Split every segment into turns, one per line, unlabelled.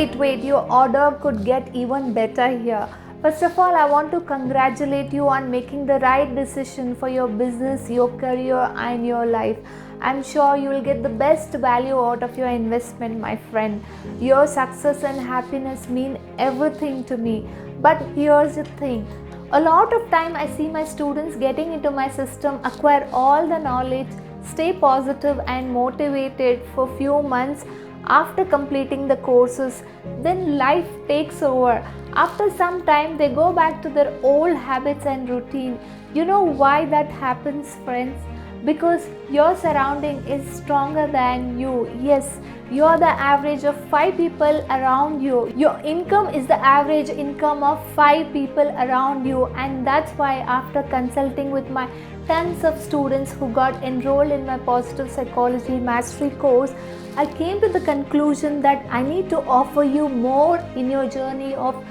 Wait, your order could get even better here. First of all, I want to congratulate you on making the right decision for your business, your career, and your life. I'm sure you will get the best value out of your investment, my friend. Your success and happiness mean everything to me. But here's the thing. A lot of time I see my students getting into my system, acquire all the knowledge, stay positive and motivated for few months after completing the courses. Then life takes over. After some time they go back to their old habits and routine. You know why that happens, friends? Because your surrounding is stronger than you. Yes, you are the average of 5 people around you. Your income is the average income of 5 people around you, and that's why after consulting with my tons of students who got enrolled in my positive psychology mastery course, I came to the conclusion that I need to offer you more in your journey of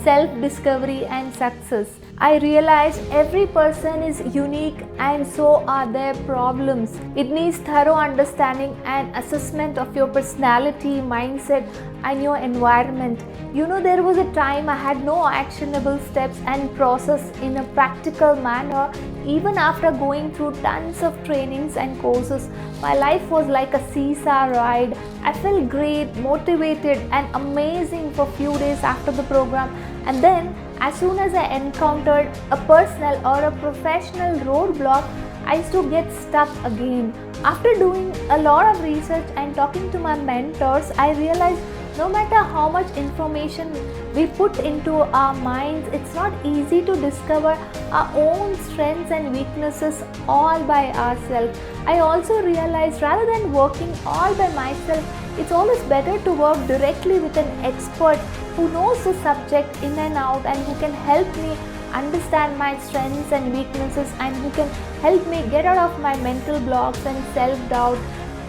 self-discovery and success. I realized every person is unique and so are their problems. It needs thorough understanding and assessment of your personality, mindset, and your environment. You know, there was a time I had no actionable steps and process in a practical manner. Even after going through tons of trainings and courses, my life was like a seesaw ride. I felt great, motivated, and amazing for a few days after the program. And then, as soon as I encountered a personal or a professional roadblock, I used to get stuck again. After doing a lot of research and talking to my mentors, I realized no matter how much information we put into our minds, it's not easy to discover our own strengths and weaknesses all by ourselves. I also realized rather than working all by myself, it's always better to work directly with an expert who knows the subject in and out and who can help me understand my strengths and weaknesses and who can help me get out of my mental blocks and self-doubt.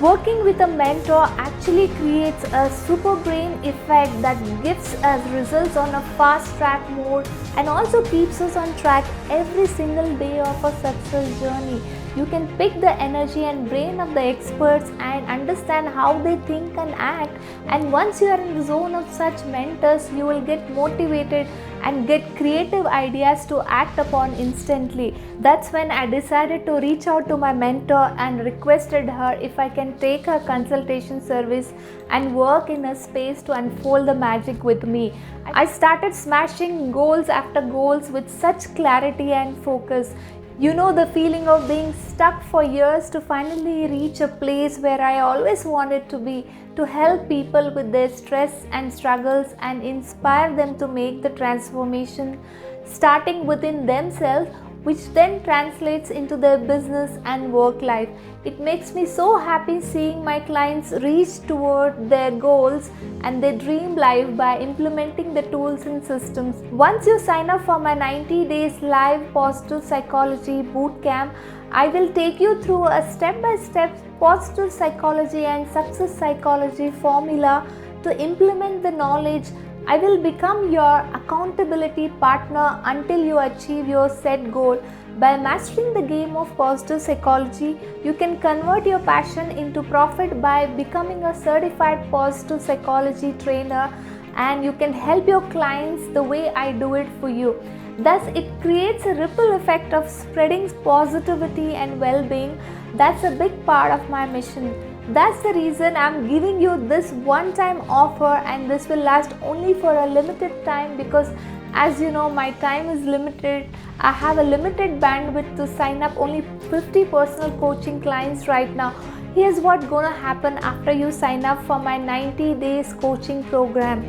Working with a mentor actually creates a super brain effect that gives us results on a fast track mode and also keeps us on track every single day of a success journey. You can pick the energy and brain of the experts and understand how they think and act, and once you are in the zone of such mentors, you will get motivated and get creative ideas to act upon instantly. That's when I decided to reach out to my mentor and requested her if I can take her consultation service and work in a space to unfold the magic with me. I started smashing goals after goals with such clarity and focus. You know the feeling of being stuck for years to finally reach a place where I always wanted to be, to help people with their stress and struggles and inspire them to make the transformation starting within themselves, which then translates into their business and work life. It makes me so happy seeing my clients reach toward their goals and their dream life by implementing the tools and systems. Once you sign up for my 90 days live positive psychology bootcamp, I will take you through a step-by-step positive psychology and success psychology formula to implement the knowledge. I will become your accountability partner until you achieve your set goal. By mastering the game of positive psychology, you can convert your passion into profit by becoming a certified positive psychology trainer, and you can help your clients the way I do it for you. Thus, it creates a ripple effect of spreading positivity and well-being. That's a big part of my mission. That's the reason I'm giving you this one-time offer, and this will last only for a limited time because, as you know, my time is limited. I have a limited bandwidth to sign up only 50 personal coaching clients right now. Here's what's gonna happen after you sign up for my 90 days coaching program.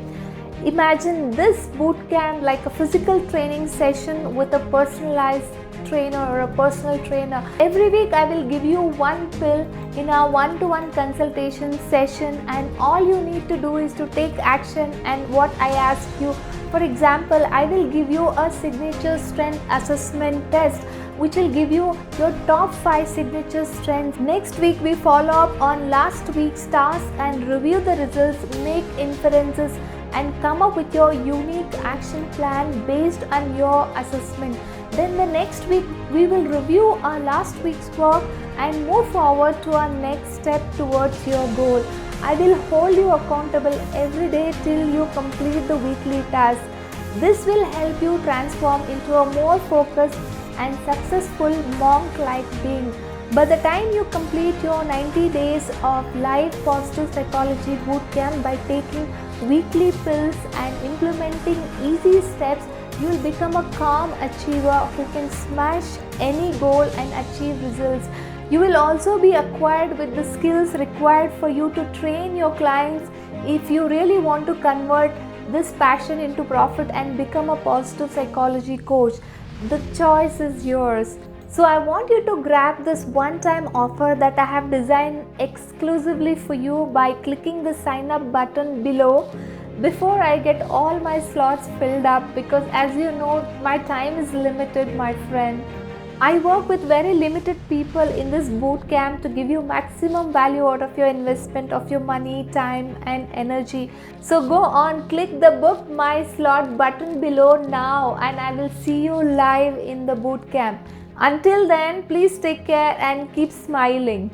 Imagine this bootcamp like a physical training session with a personalized trainer or a personal trainer. Every week I will give you one pill in our one-to-one consultation session, and all you need to do is to take action and what I ask you. For example, I will give you a signature strength assessment test which will give you your top 5 signature strengths. Next week we follow up on last week's task and review the results, make inferences and come up with your unique action plan based on your assessment. Then the next week we will review our last week's work and move forward to our next step towards your goal. I will hold you accountable every day till you complete the weekly task. This will help you transform into a more focused and successful monk-like being. By the time you complete your 90 days of live positive psychology bootcamp by taking weekly pills and implementing easy steps, you will become a calm achiever who can smash any goal and achieve results. You will also be acquired with the skills required for you to train your clients if you really want to convert this passion into profit and become a positive psychology coach. The choice is yours. So I want you to grab this one-time offer that I have designed exclusively for you by clicking the sign up button below before I get all my slots filled up, because as you know, my time is limited, my friend. I work with very limited people in this bootcamp to give you maximum value out of your investment of your money, time and energy. So go on, click the book my slot button below now, and I will see you live in the bootcamp. Until then, please take care and keep smiling.